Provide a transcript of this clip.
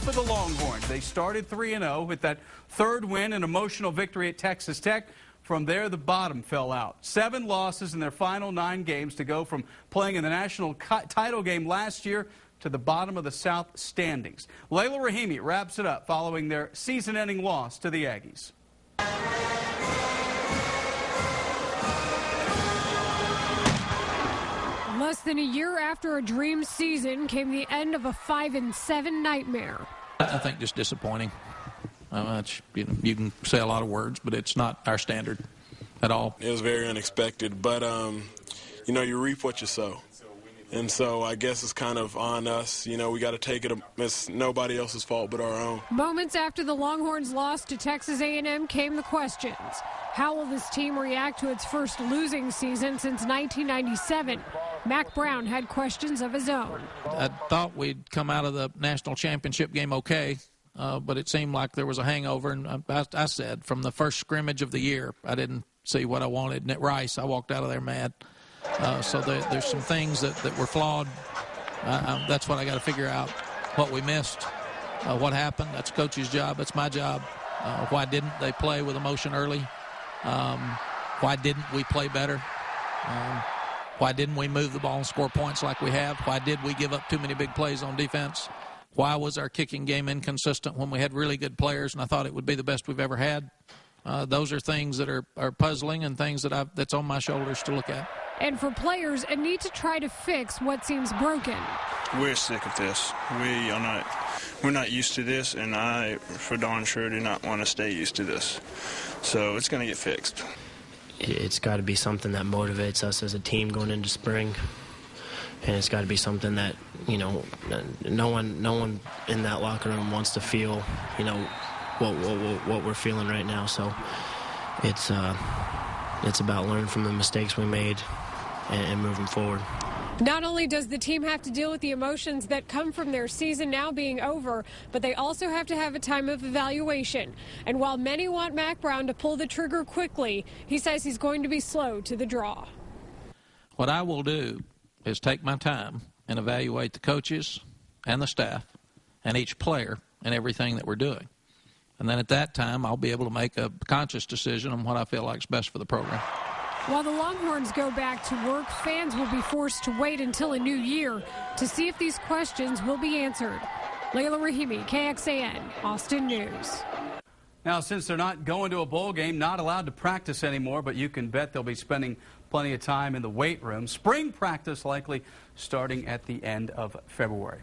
for the Longhorns. They started 3-0 with that third win, an emotional victory at Texas Tech. From there, the bottom fell out. 7 losses in their final 9 games to go from playing in the national title game last year to the bottom of the South standings. Layla Rahimi wraps it up following their season-ending loss to the Aggies. Less than a year after a dream season came the end of a 5-7 nightmare. I think just disappointing. You can say a lot of words, but it's not our standard at all. It was very unexpected, but you reap what you sow. And so I guess it's kind of on us. We got to take it. It's nobody else's fault but our own. Moments after the Longhorns lost to Texas A&M came the questions. How will this team react to its first losing season since 1997? Mack Brown had questions of his own. I thought we'd come out of the national championship game okay, but it seemed like there was a hangover. And I said from the first scrimmage of the year, I didn't see what I wanted. And at Rice, I walked out of there mad. So there's some things that were flawed. That's what I got to figure out, what we missed, what happened. That's coach's job. That's my job. Why didn't they play with emotion early? Why didn't we play better? Why didn't we move the ball and score points like we have? Why did we give up too many big plays on defense? Why was our kicking game inconsistent when we had really good players and I thought it would be the best we've ever had? Those are things that are puzzling and things that's on my shoulders to look at. And for players, a need to try to fix what seems broken. We're sick of this. We're not used to this, and I, for darn sure, do not want to stay used to this. So it's going to get fixed. It's got to be something that motivates us as a team going into spring, and it's got to be something that no one in that locker room wants to feel what we're feeling right now. So it's about learning from the mistakes we made and moving forward. Not only does the team have to deal with the emotions that come from their season now being over, but they also have to have a time of evaluation. And while many want Mack Brown to pull the trigger quickly, he says he's going to be slow to the draw. What I will do is take my time and evaluate the coaches and the staff and each player and everything that we're doing. And then at that time, I'll be able to make a conscious decision on what I feel like is best for the program. While the Longhorns go back to work, fans will be forced to wait until a new year to see if these questions will be answered. Layla Rahimi, KXAN, Austin News. Now, since they're not going to a bowl game, not allowed to practice anymore, but you can bet they'll be spending plenty of time in the weight room. Spring practice likely starting at the end of February.